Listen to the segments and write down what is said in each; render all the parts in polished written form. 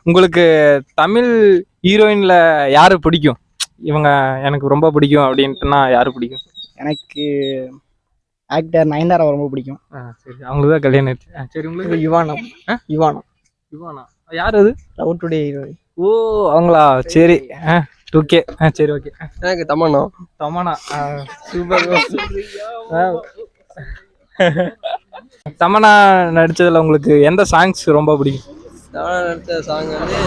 உங்களுக்கு தமிழ் ஹீரோயின்ல யாரு பிடிக்கும்? இவங்க எனக்கு ரொம்ப பிடிக்கும் அப்படின்ட்டுனா யாரு பிடிக்கும்? எனக்கு ஆக்டர் நயன்தாரா ரொம்ப பிடிக்கும். சரி, அவங்களுக்கு தான் கல்யாணம் ஆச்சு. சரி, உங்களுக்கு? யுவானா. யுவானா யார் அது? Love today heroine. ஓ, அவங்களா? சரி. ஓகே. சரி, ஓகே. எனக்கு தமன்னா. சூப்பர். தமன்னா நடிச்சதுல உங்களுக்கு எந்த சாங்ஸ் ரொம்ப பிடிக்கும்? தமன்னா நடிச்ச சாங் வந்து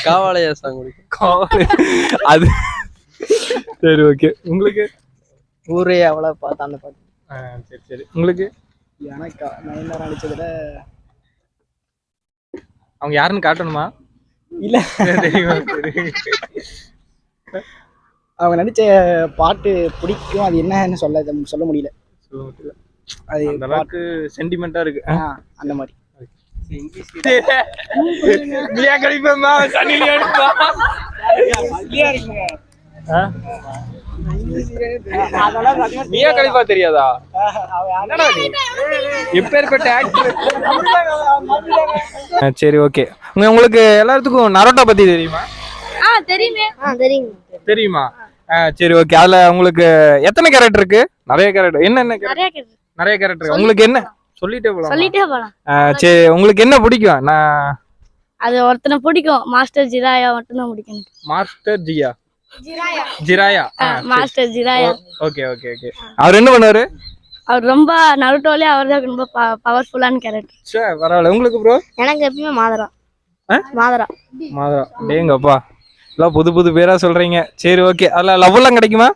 காவாலயா சாங் பிடிக்கும். அது சரி, ஓகே. உங்களுக்கு? ஊரே அவளை பார்த்தா அந்த பாட்டு. சரி சரி. உங்களுக்கு? எனக்கு நயன்தாரா நடிச்சதுல அவங்க யாருன்னு காட்டணுமா? இல்ல, தெரியுமா? சரி. அவங்க நடிச்ச பாட்டு பிடிக்கும். அது என்னன்னு சொல்ல முடியல. அது அந்த அளவுக்கு சென்டிமெண்டா இருக்கு. அந்த மாதிரி. மியா கலிஃபா சனிலியா இருக்கா? மியா கலிஃபா தெரியாதா? என்னடா நீ எப்பேர்பட்ட ஆக்டர்? சரி, ஓகே. உங்களுக்கு எல்லாத்துக்கும் நரோட்டா பத்தி தெரியுமா? தெரியுமா? சரி, ஓகே. அதுல உங்களுக்கு எத்தனை கேரக்டர் இருக்கு? நிறைய கேரக்டர். என்னென்ன கேரக்டர்? நிறைய கேரக்டர். உங்களுக்கு என்ன சொல்லிட்டே போலாம். சரி, உங்களுக்கு என்ன பிடிக்கும்? நான் அது ஒருத்தனை பிடிக்கும். மாஸ்டர் ஜிராயா மட்டும் தான் பிடிக்கும். Master Jiraiya. Master Jiraiya. Okay. அவர் என்ன பண்ணுவாரு? அவர் ரொம்ப நருட்டோலே அவர் தான் ரொம்ப பவர்ஃபுல்லான கேரக்டர். சரி, பரவாயில்ல. உங்களுக்கு ப்ரோ? எனக்கு எப்பயுமே மாதரா. டேங்கப்பா, எல்லாம் புது புது பேரா சொல்றீங்க. சரி, ஓகே. அதுல லவ் எல்லாம் கிடைக்குமா?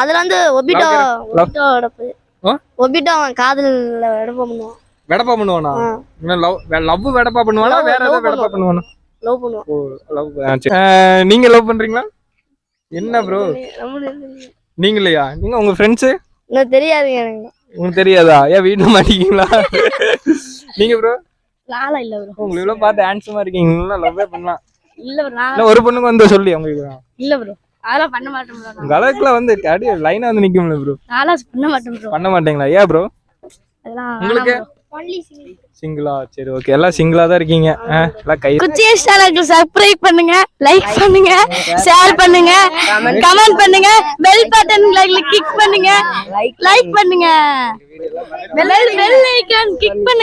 அதுல வந்து ஒபிட்டோ அவன் காதல்ல வெடப்பா பண்ணுவானா? லவ் வெடப்பா பண்ணுவானா? வேற ஏதாவது வெடப்பா பண்ணுவானா? லவ் பண்ணுவான். ஓ, லவ். நீங்க லவ் பண்றீங்களா? என்ன ப்ரோ? நீங்க இல்லையா? நீங்க உங்க ஃப்ரெண்ட்ஸ்? எனக்கு தெரியாதுங்க. எனக்கு உங்களுக்கு தெரியாதா? ஏன் வீட்டுல மாட்டீங்களா? நீங்க ப்ரோ? நாளா இல்ல ப்ரோ. உங்களுக்கு இவ்வளவு பார்த்து ஹேண்ட்ஸமா இருக்கீங்க, லவ்வே பண்ணலாம். இல்ல ப்ரோ, நான் ஒரு பொண்ணுக்கு வந்து சொல்லி உங்களுக்கு. இல்ல ப்ரோ, அதெல்லாம் பண்ண மாட்டேன் ப்ரோ. உங்க அளவுக்குலாம் வந்து அடி லைனா வந்து நிக்கும்ல ப்ரோ. நான்லாம் பண்ண மாட்டேன் ப்ரோ. பண்ண மாட்டீங்களா? ஏன் ப்ரோ? அதெல்லாம் உங்களுக்கு சிங்கிளா? சரி, ஓகே. எல்லாம் சிங்கிளா தான் இருக்கீங்க. எல்லாம் கை குச்சி சேனலுக்கு சப்ஸ்கிரைப் பண்ணுங்க, லைக் பண்ணுங்க, ஷேர் பண்ணுங்க, கமெண்ட் பண்ணுங்க, பெல் பட்டன்ல கிளிக் பண்ணுங்க, லைக் பண்ணுங்க, பெல் ஐகான் கிளிக் பண்ணுங்க.